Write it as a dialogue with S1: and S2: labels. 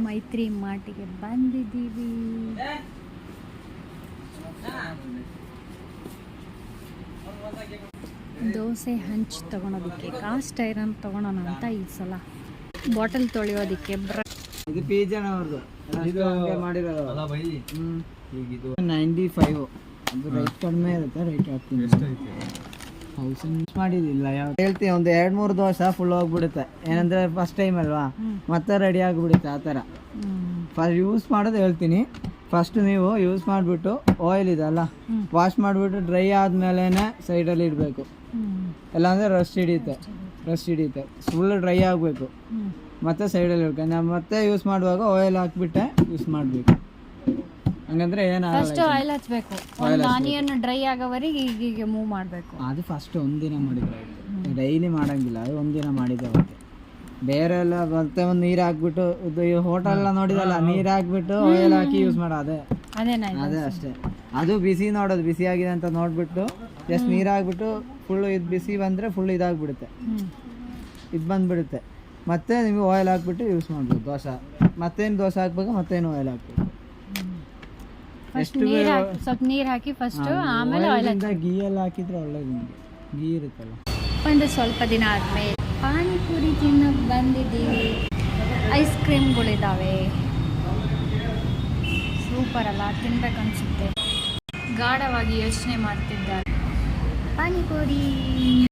S1: ಮೈತ್ರಿ ಮಾರ್ಟಿಗೆ ಬಂದಿದ್ದೀವಿ. Dosa ಹಂಚು ತಗೊಳೋದಕ್ಕೆ cost iron ತಗೊಳೋಣ ಅಂತ ಈ ಸಲ. ಬಾಟಲ್ ತೊಳೆಯೋದಕ್ಕೆ
S2: ಇದು ಪಿಜ್ಜಾನ ಅವ್ರದ್ದು ಮಾಡಿರೋದು 95. ಅದು ರೈಟ್ ಕಡಿಮೆ ಇರುತ್ತೆ, ರೈಟ್ ಹಾಕ್ತೀನಿ. ಮಾಡಿದಿಲ್ಲ ಹೇಳ್ತೀನಿ, ಒಂದು 2-3 ದೋಸೆ ಫುಲ್ ಹೋಗ್ಬಿಡುತ್ತೆ. ಏನಂದ್ರೆ ಫಸ್ಟ್ ಟೈಮ್ ಅಲ್ವಾ, ಮತ್ತೆ ರೆಡಿ ಆಗಿಬಿಡುತ್ತೆ ಆ ಥರ. ಫಸ್ಟ್ ಯೂಸ್ ಮಾಡೋದು ಹೇಳ್ತೀನಿ. ಫಸ್ಟ್ ನೀವು ಯೂಸ್ ಮಾಡಿಬಿಟ್ಟು ಆಯಿಲ್ ಇದೆಲ್ಲ ವಾಶ್ ಮಾಡಿಬಿಟ್ಟು ಡ್ರೈ ಆದಮೇಲೆ ಸೈಡಲ್ಲಿ ಇಡಬೇಕು. ಇಲ್ಲಾಂದರೆ ರಸ್ಟ್ ಹಿಡಿಯುತ್ತೆ. ಫುಲ್ ಡ್ರೈ ಆಗಬೇಕು, ಮತ್ತೆ ಸೈಡಲ್ಲಿ ಇಡ್ಬೇಕು. ನಾವು ಮತ್ತೆ ಯೂಸ್ ಮಾಡುವಾಗ ಆಯಿಲ್ ಹಾಕ್ಬಿಟ್ಟೆ ಯೂಸ್ ಮಾಡಬೇಕು. ಹಂಗಂದ್ರೆ
S1: ಫಸ್ಟ್ ಆಯಿಲ್ ಹಚ್ಚಬೇಕು, ಆನಿಯನ್ ಡ್ರೈ ಆಗೋವರೆಗೆ ಹೀಗೆ ಮೂವ್ ಮಾಡಬೇಕು.
S2: ಅದು ಫಸ್ಟ್ ಒಂದಿನ ಮಾಡಿದ್ರೆ, ಡೈಲಿ ಮಾಡಂಗಿಲ್ಲ. ಅದು ಒಂದಿನ ಮಾಡಿದ್ದೆ ಅವತ್ತು. ಬೇರೆ ಎಲ್ಲ ಮತ್ತೆ ಒಂದು ನೀರು ಹಾಕ್ಬಿಟ್ಟು, ಹೋಟೆಲ್ ಎಲ್ಲ ನೋಡಿದಲ್ಲ, ನೀರು ಹಾಕ್ಬಿಟ್ಟು ಆಯಿಲ್ ಹಾಕಿ ಯೂಸ್ ಮಾಡೋದು ಅದೇ ಅಷ್ಟೇ. ಅದು ಬಿಸಿ ನೋಡೋದು, ಬಿಸಿ ಆಗಿದೆ ಅಂತ ನೋಡ್ಬಿಟ್ಟು ಜಸ್ಟ್ ನೀರು ಹಾಕ್ಬಿಟ್ಟು ಫುಲ್ಲು ಇದು ಬಿಸಿ ಬಂದರೆ ಫುಲ್ ಇದಾಗ್ಬಿಡುತ್ತೆ, ಇದು ಬಂದ್ಬಿಡುತ್ತೆ. ಮತ್ತೆ ನೀವು ಆಯಿಲ್ ಹಾಕ್ಬಿಟ್ಟು ಯೂಸ್ ಮಾಡ್ಬೋದು ದೋಸೆ. ಮತ್ತೇನು ದೋಸೆ ಹಾಕ್ಬೇಕು, ಮತ್ತೇನು ಆಯಿಲ್ ಹಾಕ್ಬೇಕು.
S1: ಸ್ವಲ್ಪ ನೀರು ಹಾಕಿ ಫಸ್ಟ್, ಆಮೇಲೆ ಆಯಿಲ್.
S2: ಗೀ ಎಲ್ಲ ಹಾಕಿದ್ರೆ ಒಳ್ಳೇದು, ಗೀ ಇರುತ್ತಲ್ಲ.
S1: ಒಂದು ಸ್ವಲ್ಪ ದಿನ ಆದಮೇಲೆ ಪಾನಿಪುರಿ ತಿನ್ನೋಕೆ ಬಂದಿದ್ದೀವಿ. ಐಸ್ ಕ್ರೀಮ್ಗಳಿದ್ದಾವೆ, ಸೂಪರ್ ಅಲ್ಲ, ತಿನ್ಬೇಕನ್ಸುತ್ತೆ. ಗಾಢವಾಗಿ ಯೋಚನೆ ಮಾಡ್ತಿದ್ದಾರೆ. ಪಾನಿಪುರಿ